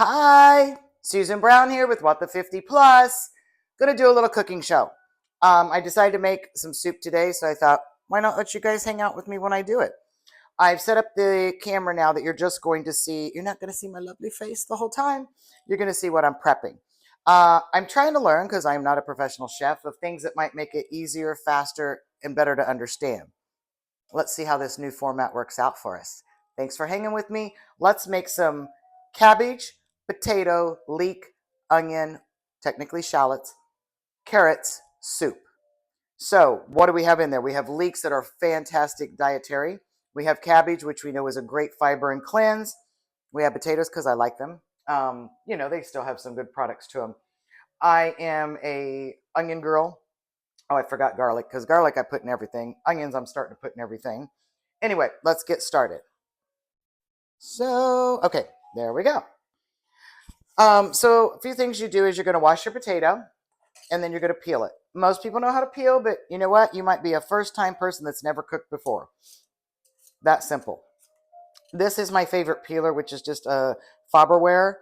Hi, Susan Brown here with What the 50 Plus. Gonna do a little cooking show. I decided to make some soup today, so I thought, why not let you guys hang out with me when I do it? I've set up the camera now that you're just going to see. You're not going to see my lovely face the whole time. You're going to see what I'm prepping. I'm trying to learn, because I'm not a professional chef, of things that might make it easier, faster, and better to understand. Let's see how this new format works out for us. Thanks for hanging with me. Let's make some cabbage, potato, leek, onion, technically shallots, carrots, soup. So what do we have in there? We have leeks that are fantastic dietary. We have cabbage, which we know is a great fiber and cleanse. We have potatoes because I like them. They still have some good products to them. I am a onion girl. Oh, I forgot garlic, because garlic I put in everything. Onions I'm starting to put in everything. Anyway, let's get started. So, okay, there we go. So a few things you do is you're going to wash your potato, and then you're going to peel it. Most people know how to peel, but you know what? You might be a first-time person that's never cooked before. That simple. This is my favorite peeler, which is just a Farberware.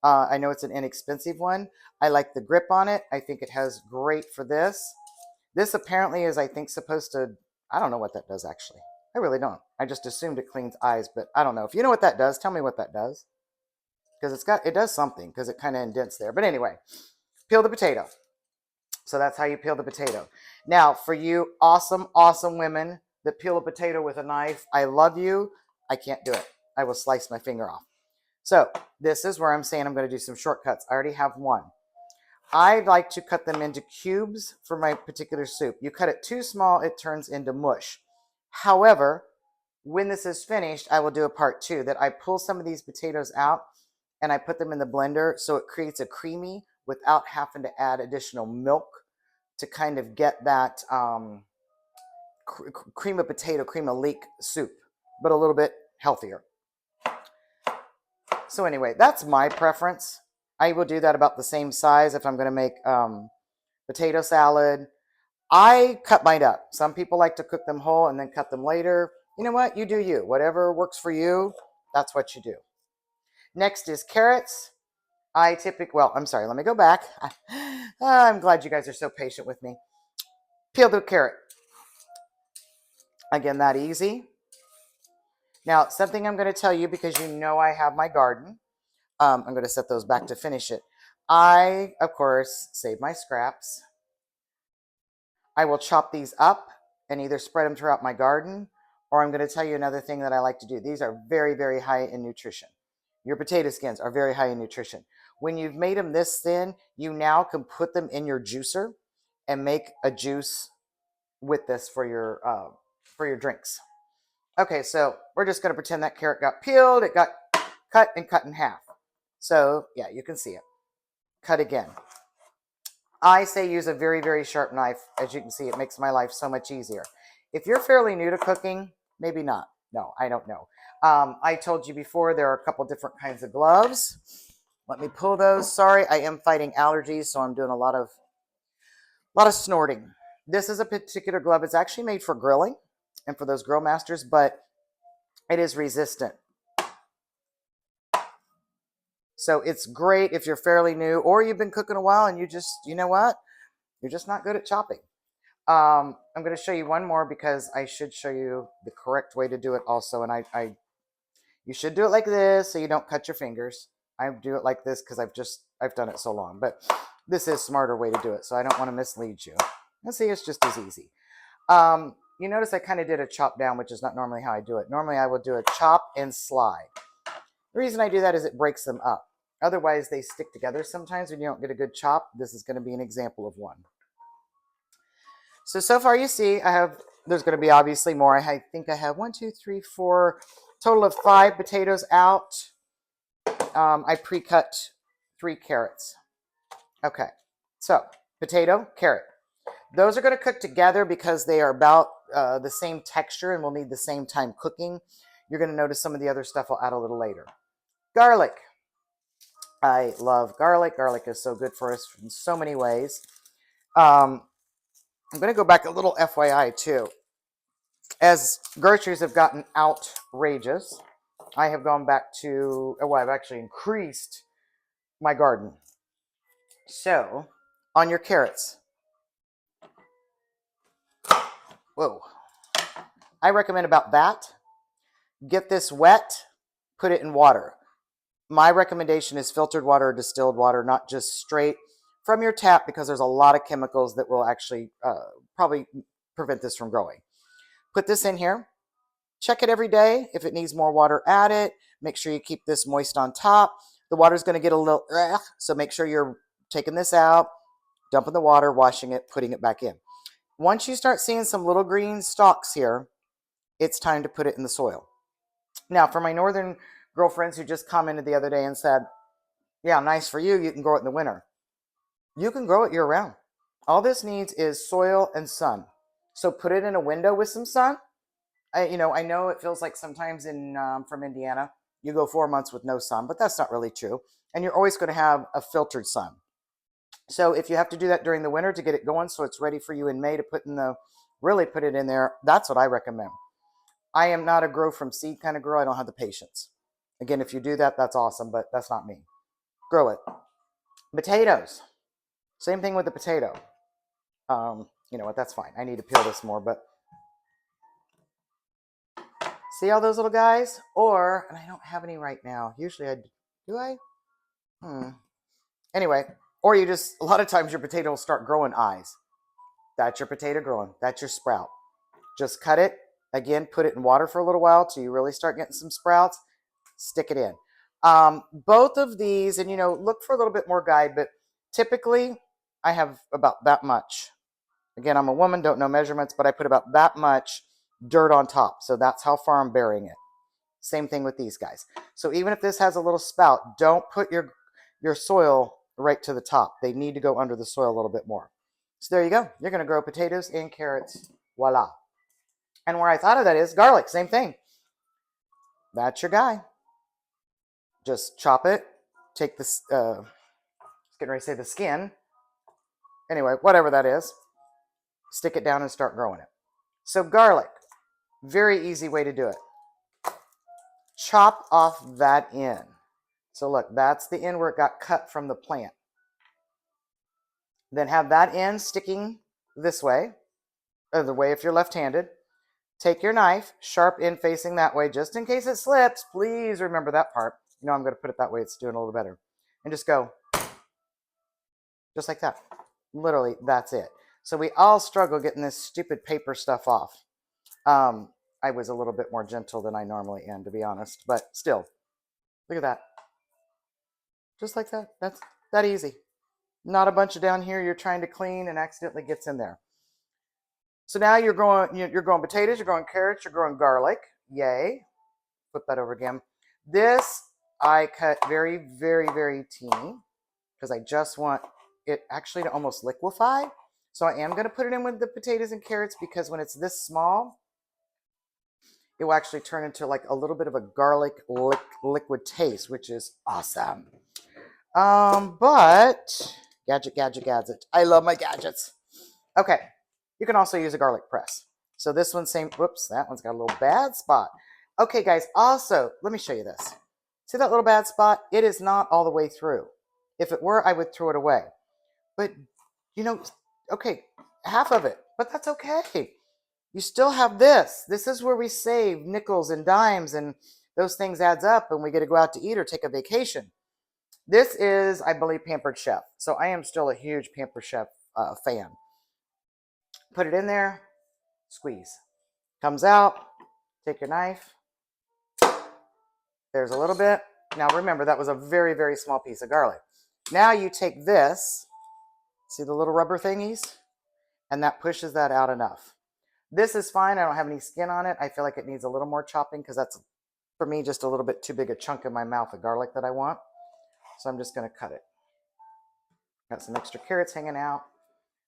I know it's an inexpensive one. I like the grip on it. I think it has great for this. This apparently is, I think, supposed to, I don't know what that does actually. I really don't. I just assumed it cleans eyes, but I don't know. If you know what that does, tell me what that does. Because it does something, because it kind of indents there. But anyway, peel the potato. So that's how you peel the potato. Now, for you awesome, awesome women that peel a potato with a knife, I love you. I can't do it. I will slice my finger off. So this is where I'm saying I'm going to do some shortcuts. I already have one. I like to cut them into cubes for my particular soup. You cut it too small, it turns into mush. However, when this is finished, I will do a part two that I pull some of these potatoes out and I put them in the blender so it creates a creamy without having to add additional milk to kind of get that cream of potato, cream of leek soup, but a little bit healthier. So anyway, that's my preference. I will do that about the same size if I'm going to make potato salad. I cut mine up. Some people like to cook them whole and then cut them later. You know what? You do you. Whatever works for you, that's what you do. Next is carrots. I'm sorry, let me go back. I'm glad you guys are so patient with me. Peel the carrot. Again, that easy. Now, something I'm going to tell you, because you know I have my garden. I'm going to set those back to finish it. I, of course, save my scraps. I will chop these up and either spread them throughout my garden, or I'm going to tell you another thing that I like to do. These are very, very high in nutrition. Your potato skins are very high in nutrition. When you've made them this thin, you now can put them in your juicer and make a juice with this for your drinks. Okay, so we're just going to pretend that carrot got peeled. It got cut and cut in half. So yeah, you can see it. Cut again. I say use a very, very sharp knife. As you can see, it makes my life so much easier. If you're fairly new to cooking, maybe not. No, I don't know. I told you before there are a couple different kinds of gloves. Let me pull those. Sorry, I am fighting allergies, so I'm doing a lot of snorting. This is a particular glove. It's actually made for grilling and for those grill masters, but it is resistant. So it's great if you're fairly new or you've been cooking a while and you know what? You're just not good at chopping. I'm going to show you one more because I should show you the correct way to do it also. And you should do it like this so you don't cut your fingers. I do it like this because I've done it so long, but this is a smarter way to do it. So I don't want to mislead you. Let's see, it's just as easy. You notice I kind of did a chop down, which is not normally how I do it. Normally I would do a chop and slide. The reason I do that is it breaks them up. Otherwise, they stick together sometimes when you don't get a good chop. This is going to be an example of one. So far you see, there's going to be obviously more. I think I have 1, 2, 3, 4, total of 5 potatoes out. I pre-cut 3 carrots. Okay, so potato, carrot. Those are going to cook together because they are about the same texture and will need the same time cooking. You're going to notice some of the other stuff I'll add a little later. Garlic. I love garlic. Garlic is so good for us in so many ways. I'm going to go back a little FYI too. As groceries have gotten outrageous, I have gone back to, well, I've actually increased my garden. So on your carrots, whoa, I recommend about that. Get this wet, put it in water. My recommendation is filtered water or distilled water, not just straight from your tap, because there's a lot of chemicals that will actually probably prevent this from growing. Put this in here. Check it every day. If it needs more water, add it. Make sure you keep this moist on top. The water's going to get a little, so make sure you're taking this out, dumping the water, washing it, putting it back in. Once you start seeing some little green stalks here, it's time to put it in the soil. Now, for my northern girlfriends who just commented the other day and said, yeah, nice for you, you can grow it in the winter. You can grow it year round. All this needs is soil and sun. So put it in a window with some sun. I know it feels like sometimes from Indiana, you go 4 months with no sun, but that's not really true. And you're always going to have a filtered sun. So if you have to do that during the winter to get it going so it's ready for you in May to really put it in there, that's what I recommend. I am not a grow from seed kind of girl. I don't have the patience. Again, if you do that, that's awesome, but that's not me. Grow it. Potatoes. Same thing with the potato. You know what? That's fine. I need to peel this more, but see all those little guys? And I don't have any right now. Usually do I? Anyway, or a lot of times your potato will start growing eyes. That's your potato growing. That's your sprout. Just cut it. Again, put it in water for a little while till you really start getting some sprouts. Stick it in. Both of these, and look for a little bit more guide, but typically I have about that much. Again, I'm a woman, don't know measurements, but I put about that much dirt on top. So that's how far I'm burying it. Same thing with these guys. So even if this has a little spout, don't put your soil right to the top. They need to go under the soil a little bit more. So there you go. You're going to grow potatoes and carrots. Voila. And where I thought of that is garlic. Same thing. That's your guy. Just chop it. Take this, I was getting ready to say the skin. Anyway, whatever that is. Stick it down and start growing it. So garlic. Very easy way to do it. Chop off that end. So look, that's the end where it got cut from the plant. Then have that end sticking this way, or the way if you're left-handed. Take your knife, sharp end facing that way, just in case it slips. Please remember that part. I'm going to put it that way. It's doing a little better. And just go. Just like that. Literally, that's it. So we all struggle getting this stupid paper stuff off. I was a little bit more gentle than I normally am, to be honest. But still, look at that. Just like that. That's that easy. Not a bunch of down here you're trying to clean and accidentally gets in there. So now you're growing potatoes, you're growing carrots, you're growing garlic. Yay. Flip that over again. This I cut very, very, very teeny because I just want it actually to almost liquefy. So I am going to put it in with the potatoes and carrots because when it's this small, it will actually turn into like a little bit of a garlic liquid taste, which is awesome. But gadget. I love my gadgets. Okay. You can also use a garlic press. So this one's same. Whoops, that one's got a little bad spot. Okay, guys. Also, let me show you this. See that little bad spot? It is not all the way through. If it were, I would throw it away. But, okay, half of it. But that's okay. You still have this. This is where we save nickels and dimes, and those things adds up, and we get to go out to eat or take a vacation. This is, I believe, Pampered Chef. So I am still a huge Pampered Chef fan. Put it in there. Squeeze. Comes out. Take your knife. There's a little bit. Now remember, that was a very, very small piece of garlic. Now you take this. See the little rubber thingies? And that pushes that out enough. This is fine. I don't have any skin on it. I feel like it needs a little more chopping because that's, for me, just a little bit too big a chunk in my mouth of garlic that I want. So I'm just going to cut it. Got some extra carrots hanging out.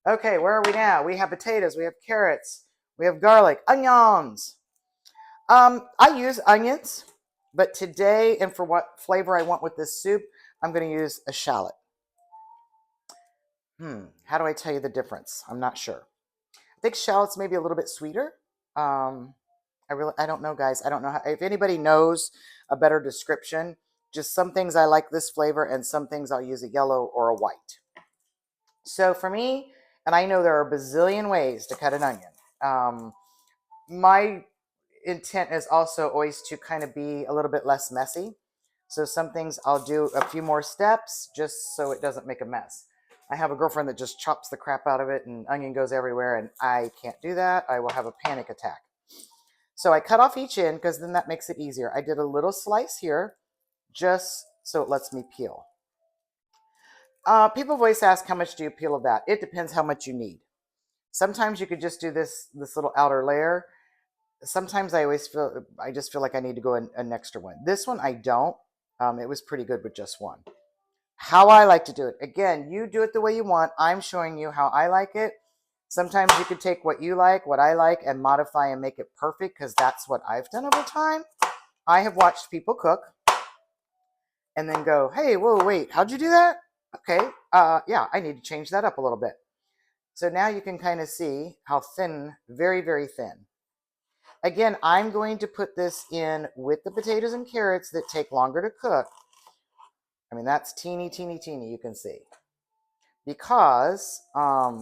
Okay, where are we now? We have potatoes. We have carrots. We have garlic. Onions. I use onions, but today, and for what flavor I want with this soup, I'm going to use a shallot. How do I tell you the difference? I'm not sure. I think shallots may be a little bit sweeter. I don't know, guys. I don't know if anybody knows a better description. Just some things I like this flavor, and some things I'll use a yellow or a white. So for me, and I know there are a bazillion ways to cut an onion. My intent is also always to kind of be a little bit less messy. So some things I'll do a few more steps just so it doesn't make a mess. I have a girlfriend that just chops the crap out of it and onion goes everywhere, and I can't do that. I will have a panic attack. So I cut off each end because then that makes it easier. I did a little slice here just so it lets me peel. People always ask, how much do you peel of that? It depends how much you need. Sometimes you could just do this little outer layer. Sometimes I just feel like I need to go an extra one. This one I don't. It was pretty good with just one. How I like to do it. Again, you do it the way you want. I'm showing you how I like it. Sometimes you could take what you like, what I like, and modify and make it perfect, because that's what I've done over time. I have watched people cook and then go, hey, whoa, wait, how'd you do that? Okay, yeah, I need to change that up a little bit. So now you can kind of see how thin, very, very thin. Again, I'm going to put this in with the potatoes and carrots that take longer to cook. I mean, that's teeny, teeny, teeny, you can see. Because I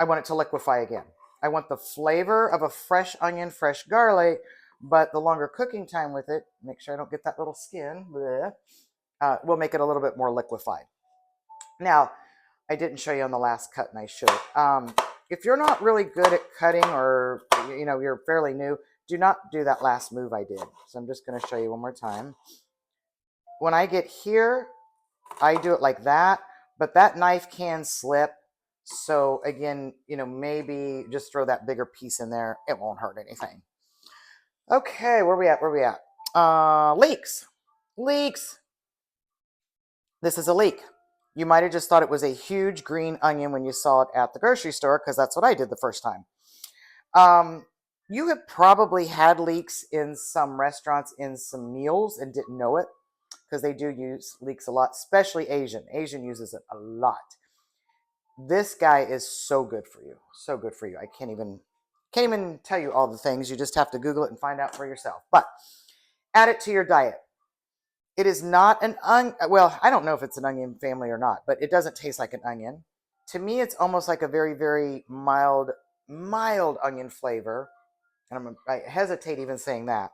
want it to liquefy again. I want the flavor of a fresh onion, fresh garlic, but the longer cooking time with it, make sure I don't get that little skin, will make it a little bit more liquefied. Now, I didn't show you on the last cut, and I should. If you're not really good at cutting, or you're fairly new, do not do that last move I did. So I'm just going to show you one more time. When I get here, I do it like that, but that knife can slip. So again, maybe just throw that bigger piece in there. It won't hurt anything. Okay, where we at? Leeks. Leeks. This is a leek. You might have just thought it was a huge green onion when you saw it at the grocery store, because that's what I did the first time. You have probably had leeks in some restaurants in some meals and didn't know it, because they do use leeks a lot, especially Asian. Asian uses it a lot. This guy is so good for you. So good for you. I can't even tell you all the things. You just have to Google it and find out for yourself. But add it to your diet. It is not an onion. Well, I don't know if it's an onion family or not, but it doesn't taste like an onion. To me, it's almost like a very, very mild onion flavor. And I hesitate even saying that,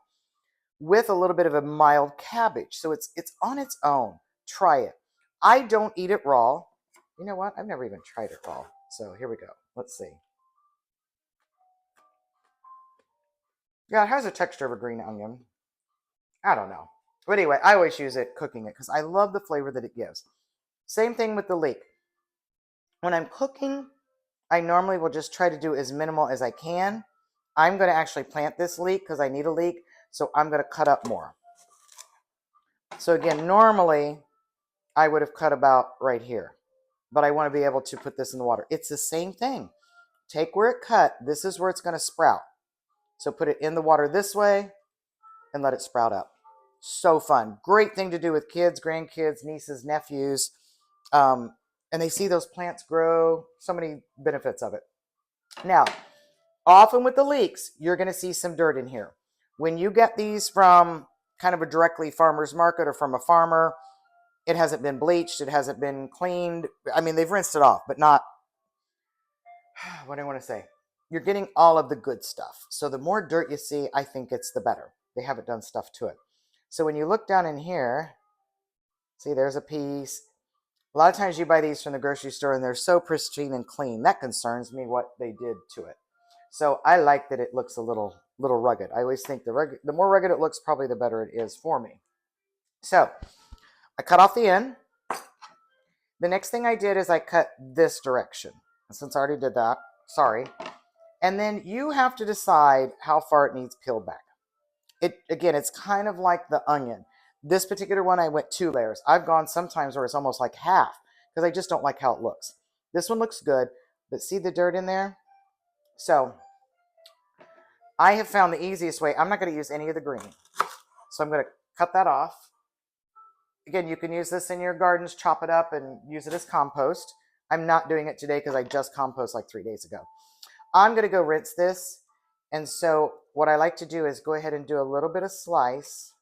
with a little bit of a mild cabbage. So it's on its own. Try it. I don't eat it raw. You know what? I've never even tried it raw. So here we go. Let's see. Yeah, it has a texture of a green onion. I don't know. But anyway, I always use it cooking it because I love the flavor that it gives. Same thing with the leek. When I'm cooking, I normally will just try to do as minimal as I can. I'm going to actually plant this leek because I need a leek. So I'm going to cut up more. So again, normally I would have cut about right here, but I want to be able to put this in the water. It's the same thing. Take where it cut. This is where it's going to sprout. So put it in the water this way and let it sprout up. So fun. Great thing to do with kids, grandkids, nieces, nephews. And they see those plants grow. So many benefits of it. Now, often with the leeks, you're going to see some dirt in here. When you get these from kind of a directly farmer's market or from a farmer, it hasn't been bleached. It hasn't been cleaned. I mean, they've rinsed it off, but not, what do I want to say? You're getting all of the good stuff. So the more dirt you see, I think it's the better. They haven't done stuff to it. So when you look down in here, see, there's a piece. A lot of times you buy these from the grocery store and they're so pristine and clean. That concerns me, what they did to it. So I like that it looks a little rugged. I always think the more rugged it looks, probably the better it is for me. So I cut off the end. The next thing I did is I cut this direction. And since I already did that, sorry. And then you have to decide how far it needs peeled back. Again, it's kind of like the onion. This particular one, I went 2 layers. I've gone sometimes where it's almost like half because I just don't like how it looks. This one looks good, but see the dirt in there? So I have found the easiest way. I'm not going to use any of the green. So I'm going to cut that off. Again, you can use this in your gardens, chop it up and use it as compost. I'm not doing it today because I just compost like 3 days ago. I'm going to go rinse this. And so what I like to do is go ahead and do a little bit of slice.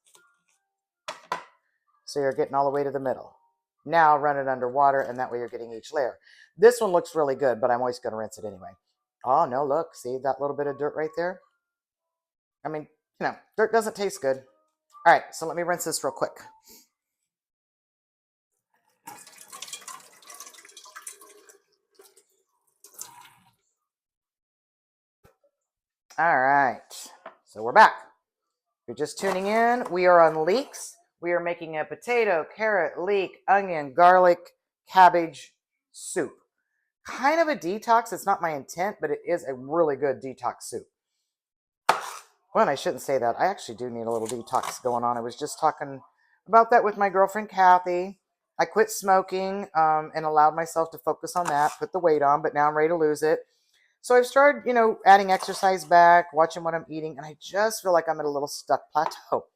So you're getting all the way to the middle. Now run it under water, and that way you're getting each layer. This one looks really good, but I'm always going to rinse it anyway. Oh, no, look. See that little bit of dirt right there? I mean, dirt doesn't taste good. All right, so let me rinse this real quick. All right, so we're back. If you're just tuning in, we are on leeks. We are making a potato, carrot, leek, onion, garlic, cabbage soup. Kind of a detox. It's not my intent, but it is a really good detox soup. Well, I shouldn't say that. I actually do need a little detox going on. I was just talking about that with my girlfriend, Kathy. I quit smoking and allowed myself to focus on that, put the weight on, but now I'm ready to lose it. So I've started, adding exercise back, watching what I'm eating, and I just feel like I'm at a little stuck plateau.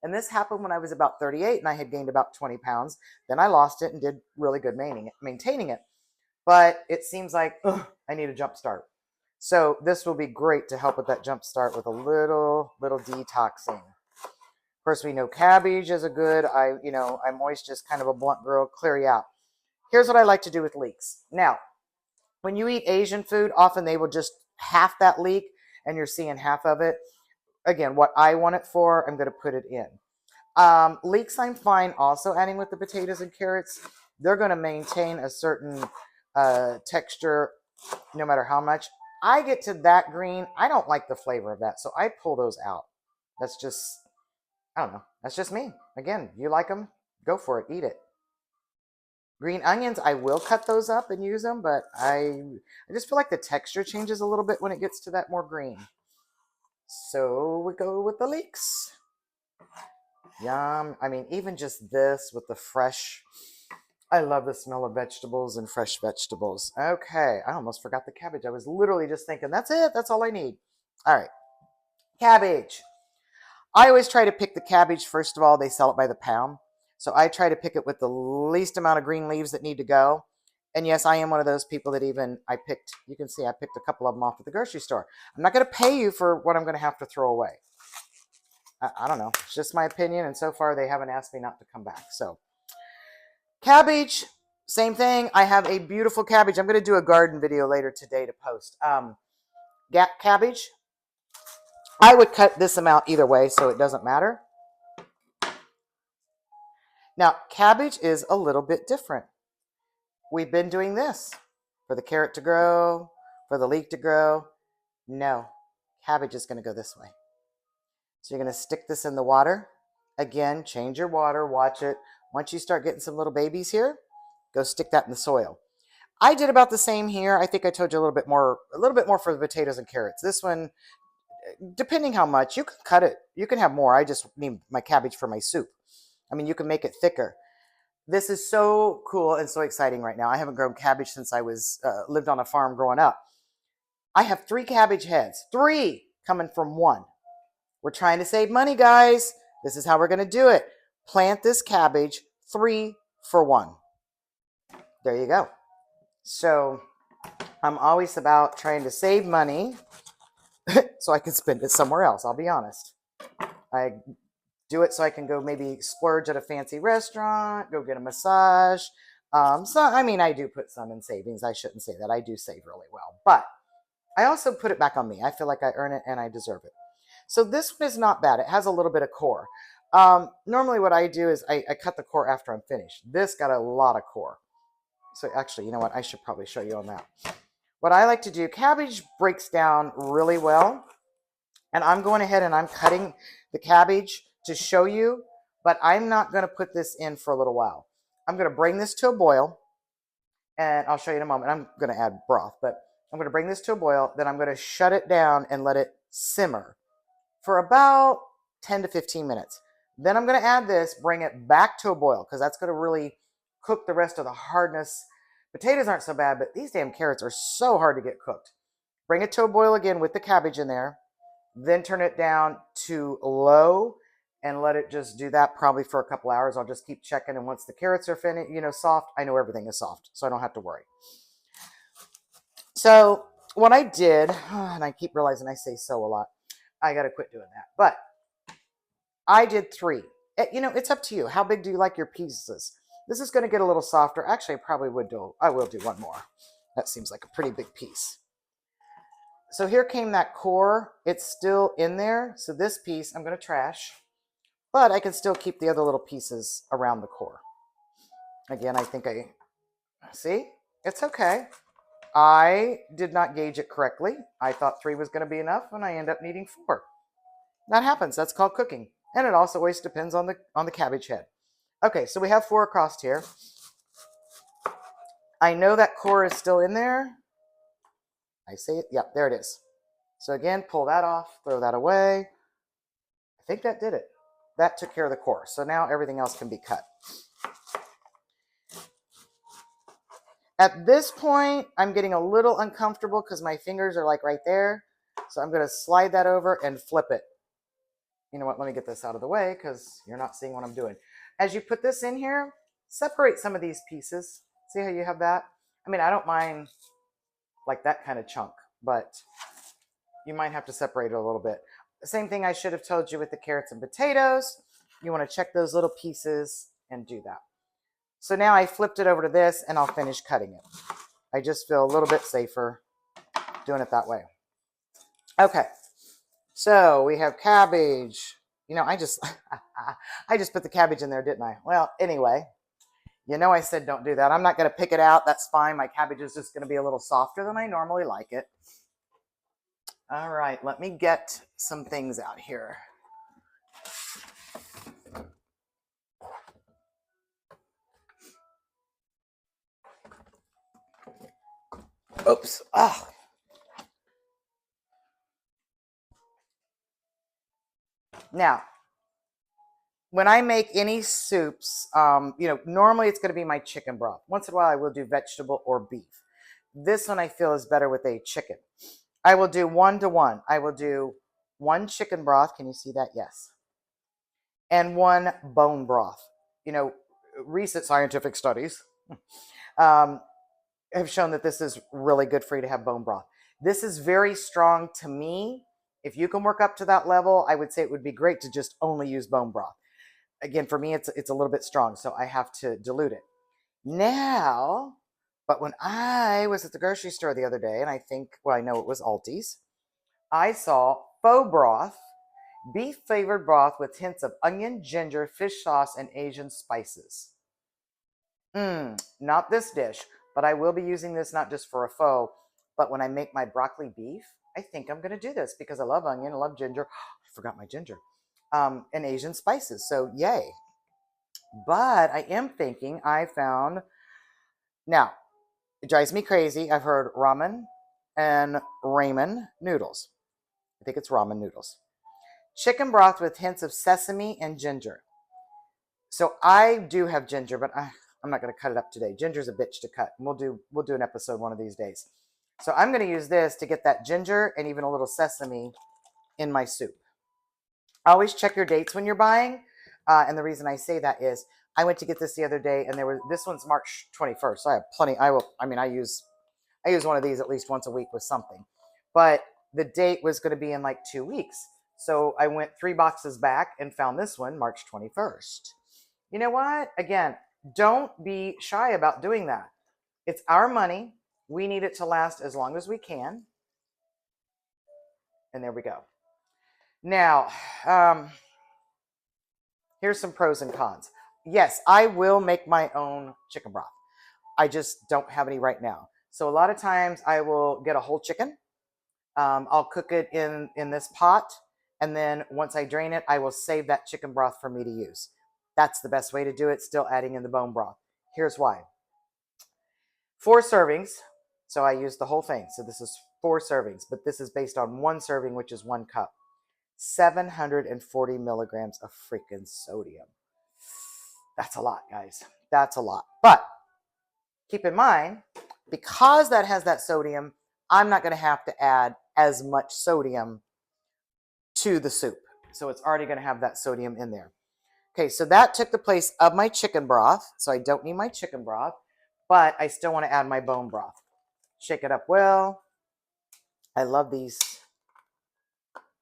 And this happened when I was about 38 and I had gained about 20 pounds. Then I lost it and did really good maintaining it. But it seems like I need a jump start. So this will be great to help with that jump start with a little detoxing. Of course, we know cabbage is a good, I'm always just kind of a blunt girl, clear you out. Here's what I like to do with leeks. Now, when you eat Asian food, often they will just half that leek and you're seeing half of it. Again, what I want it for, I'm going to put it in. Leeks, I'm fine also adding with the potatoes and carrots. They're going to maintain a certain texture no matter how much. I get to that green, I don't like the flavor of that, so I pull those out. That's just, I don't know. That's just me. Again, you like them, go for it, eat it. Green onions, I will cut those up and use them, but I just feel like the texture changes a little bit when it gets to that more green. So we go with the leeks. Yum. I mean, even just this with the fresh, I love the smell of vegetables and fresh vegetables. Okay, I almost forgot the cabbage. I was literally just thinking, that's it. That's all I need. All right, cabbage. I always try to pick the cabbage. First of all, they sell it by the pound. So I try to pick it with the least amount of green leaves that need to go. And yes, I am one of those people that you can see I picked a couple of them off at the grocery store. I'm not going to pay you for what I'm going to have to throw away. I don't know. It's just my opinion. And so far, they haven't asked me not to come back. So cabbage, same thing. I have a beautiful cabbage. I'm going to do a garden video later today to post. Cabbage. I would cut this amount either way, so it doesn't matter. Now, cabbage is a little bit different. We've been doing this for the carrot to grow, for the leek to grow. No, cabbage is going to go this way. So you're going to stick this in the water. Again, change your water, watch it. Once you start getting some little babies here, go stick that in the soil. I did about the same here. I think I told you a little bit more for the potatoes and carrots. This one, depending how much, you can cut it. You can have more. I just need my cabbage for my soup. I mean, you can make it thicker. This is so cool and so exciting right now. I haven't grown cabbage since I lived on a farm growing up. I have 3 cabbage heads, 3 coming from 1. We're trying to save money, guys. This is how we're going to do it. Plant this cabbage 3 for 1. There you go. So I'm always about trying to save money so I can spend it somewhere else. I'll be honest. I do it so I can go maybe splurge at a fancy restaurant, go get a massage. I do put some in savings. I shouldn't say that. I do save really well. But I also put it back on me. I feel like I earn it and I deserve it. So this one is not bad. It has a little bit of core. Normally what I do is I cut the core after I'm finished. This got a lot of core. So actually, you know what? I should probably show you on that. What I like to do, cabbage breaks down really well. And I'm going ahead and I'm cutting the cabbage to show you, but I'm not going to put this in for a little while. I'm going to bring this to a boil, and I'll show you in a moment. I'm going to add broth, but I'm going to bring this to a boil. Then I'm going to shut it down and let it simmer for about 10 to 15 minutes. Then I'm going to add this, bring it back to a boil, because that's going to really cook the rest of the hardness. Potatoes aren't so bad, but these damn carrots are so hard to get cooked. Bring it to a boil again with the cabbage in there. Then turn it down to low and let it just do that probably for a couple hours. I'll just keep checking. And once the carrots are finished, soft, I know everything is soft, so I don't have to worry. So what I did, and I keep realizing I say so a lot. I got to quit doing that. But I did 3. You know, it's up to you. How big do you like your pieces? This is going to get a little softer. Actually, I will do one more. That seems like a pretty big piece. So here came that core. It's still in there. So this piece I'm going to trash, but I can still keep the other little pieces around the core. Again, I think see, it's okay. I did not gauge it correctly. I thought 3 was going to be enough, and I end up needing 4. That happens. That's called cooking. And it also always depends on the cabbage head. Okay, so we have 4 across here. I know that core is still in there. I see it. Yep, there it is. So again, pull that off, throw that away. I think that did it. That took care of the core. So now everything else can be cut. At this point, I'm getting a little uncomfortable because my fingers are like right there. So I'm going to slide that over and flip it. You know what? Let me get this out of the way because you're not seeing what I'm doing. As you put this in here, separate some of these pieces. See how you have that? I mean, I don't mind like that kind of chunk, but you might have to separate it a little bit. The same thing I should have told you with the carrots and potatoes. You want to check those little pieces and do that. So now I flipped it over to this and I'll finish cutting it. I just feel a little bit safer doing it that way. Okay, so we have cabbage. You know, I just put the cabbage in there, didn't I? Well, anyway, you know I said don't do that. I'm not going to pick it out. That's fine. My cabbage is just going to be a little softer than I normally like it. All right, let me get some things out here. Oops. Oh. Now, when I make any soups, you know, normally it's going to be my chicken broth. Once in a while, I will do vegetable or beef. This one I feel is better with a chicken. I will do 1 to 1. I will do 1 chicken broth. Can you see that? Yes. And 1 bone broth. You know, recent scientific studies have shown that this is really good for you to have bone broth. This is very strong to me. If you can work up to that level, I would say it would be great to just only use bone broth. Again, for me, it's a little bit strong, so I have to dilute it. Now, but when I was at the grocery store the other day, and I think, well, I know it was Aldi's, I saw faux broth, beef flavored broth with hints of onion, ginger, fish sauce, and Asian spices. Not this dish, but I will be using this not just for a faux, but when I make my broccoli beef, I think I'm going to do this because I love onion, I love ginger. I forgot my ginger. And Asian spices, so yay. But I am thinking I found, now, it drives me crazy. I've heard ramen and ramen noodles. I think it's ramen noodles. Chicken broth with hints of sesame and ginger. So I do have ginger, but I'm not going to cut it up today. Ginger's a bitch to cut. And we'll do an episode one of these days. So I'm going to use this to get that ginger and even a little sesame in my soup. Always check your dates when you're buying. And the reason I say that is I went to get this the other day, and this one's March 21st. So I have plenty. I use one of these at least once a week with something. But the date was going to be in like 2 weeks. So I went 3 boxes back and found this one, March 21st. You know what? Again, don't be shy about doing that. It's our money. We need it to last as long as we can. And there we go. Now, here's some pros and cons. Yes, I will make my own chicken broth. I just don't have any right now. So a lot of times I will get a whole chicken. I'll cook it in this pot. And then once I drain it, I will save that chicken broth for me to use. That's the best way to do it, still adding in the bone broth. Here's why. 4 servings. So I use the whole thing. So this is 4 servings, but this is based on 1 serving, which is 1 cup. 740 milligrams of freaking sodium. That's a lot, guys. That's a lot. But keep in mind, because that has that sodium, I'm not going to have to add as much sodium to the soup. So it's already going to have that sodium in there. Okay, so that took the place of my chicken broth. So I don't need my chicken broth, but I still want to add my bone broth. Shake it up well. I love these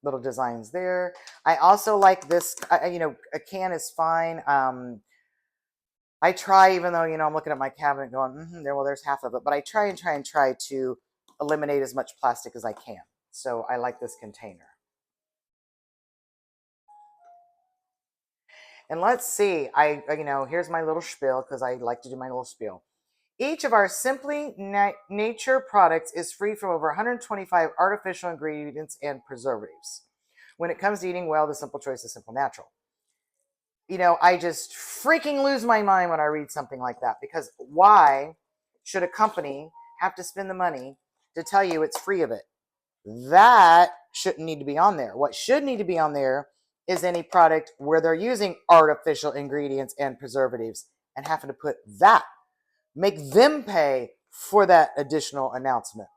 little designs there. I also like this, you know, a can is fine. I try, even though, you know, I'm looking at my cabinet going, there, well, there's half of it, but I try to eliminate as much plastic as I can. So I like this container. And let's see, you know, here's my little spiel because I like to do my little spiel. Each of our Simply Nature products is free from over 125 artificial ingredients and preservatives. When it comes to eating well, the simple choice is Simple Natural. You know, I just freaking lose my mind when I read something like that, because why should a company have to spend the money to tell you it's free of it? That shouldn't need to be on there. What should need to be on there is any product where they're using artificial ingredients and preservatives and having to put that, make them pay for that additional announcement.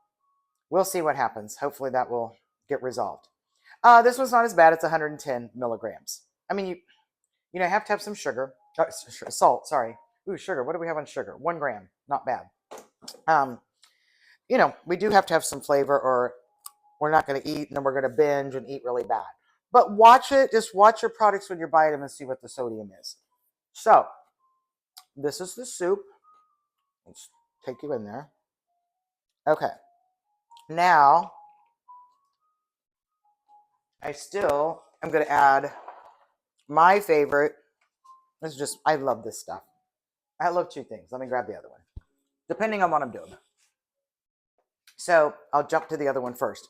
We'll see what happens. Hopefully that will get resolved. This one's not as bad. It's 110 milligrams. I mean, you know, have to have some sugar, salt, sorry. Ooh, sugar. What do we have on sugar? 1 gram. Not bad. You know, we do have to have some flavor, or we're not going to eat, and then we're going to binge and eat really bad. But watch it. Just watch your products when you're buying them and see what the sodium is. So, this is the soup. Let's take you in there. Okay. Now, I still am going to add my favorite. This is just, I love this stuff. I love 2 things. Let me grab the other one, depending on what I'm doing. So I'll jump to the other one first.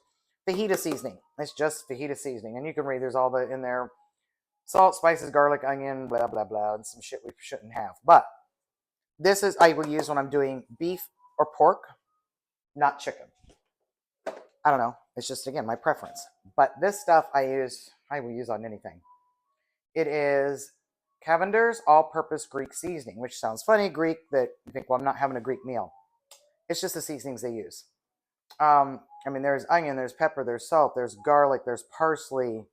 Fajita seasoning. It's just fajita seasoning. And you can read, there's all the in there. Salt, spices, garlic, onion, blah, blah, blah, and some shit we shouldn't have. But this is, I will use when I'm doing beef or pork, not chicken. I don't know. It's just, again, my preference. But this stuff I will use on anything. It is Cavender's all-purpose Greek seasoning, which sounds funny, Greek, that you think, well, I'm not having a Greek meal. It's just the seasonings they use. I mean, there's onion, there's pepper, there's salt, there's garlic, there's parsley,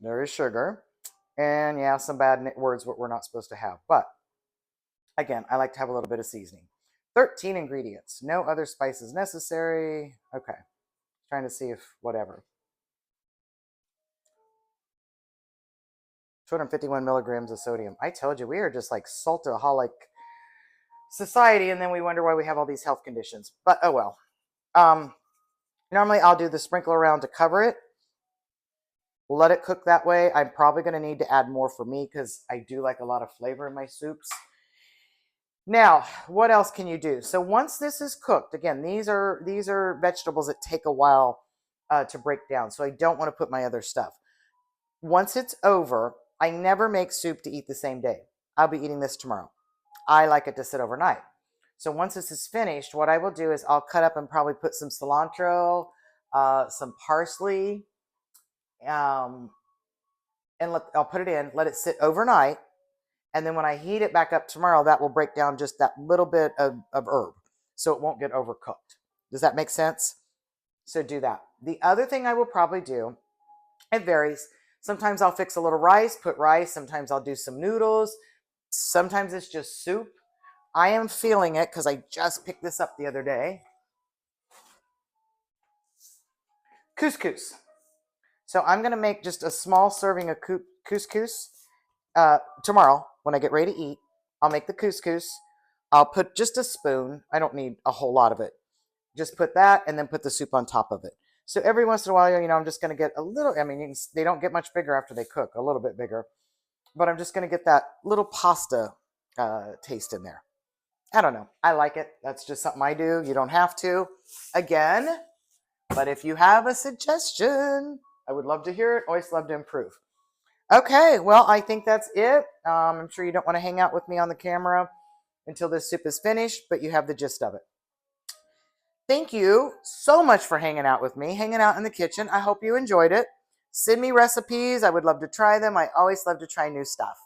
there is sugar, and yeah, some bad words what we're not supposed to have. But again, I like to have a little bit of seasoning. 13 ingredients, no other spices necessary. Okay, trying to see if whatever. 251 milligrams of sodium. I told you, we are just like saltaholic society, and then we wonder why we have all these health conditions. But oh well. Normally I'll do the sprinkle around to cover it. We'll let it cook that way. I'm probably going to need to add more for me because I do like a lot of flavor in my soups. Now, what else can you do? So once this is cooked, again, these are vegetables that take a while to break down. So I don't want to put my other stuff. Once it's over, I never make soup to eat the same day. I'll be eating this tomorrow. I like it to sit overnight. So once this is finished, what I will do is I'll cut up and probably put some cilantro, some parsley, and I'll put it in, let it sit overnight. And then when I heat it back up tomorrow, that will break down just that little bit of herb, so it won't get overcooked. Does that make sense? So do that. The other thing I will probably do, it varies. Sometimes I'll fix a little rice, put rice. Sometimes I'll do some noodles. Sometimes it's just soup. I am feeling it because I just picked this up the other day. Couscous. So I'm going to make just a small serving of couscous tomorrow when I get ready to eat. I'll make the couscous. I'll put just a spoon. I don't need a whole lot of it. Just put that and then put the soup on top of it. So every once in a while, you know, I'm just going to get a little, I mean, they don't get much bigger after they cook, a little bit bigger. But I'm just going to get that little pasta taste in there. I don't know. I like it. That's just something I do. You don't have to. Again, but if you have a suggestion, I would love to hear it. Always love to improve. Okay, well, I think that's it. I'm sure you don't want to hang out with me on the camera until this soup is finished, but you have the gist of it. Thank you so much for hanging out with me, hanging out in the kitchen. I hope you enjoyed it. Send me recipes. I would love to try them. I always love to try new stuff.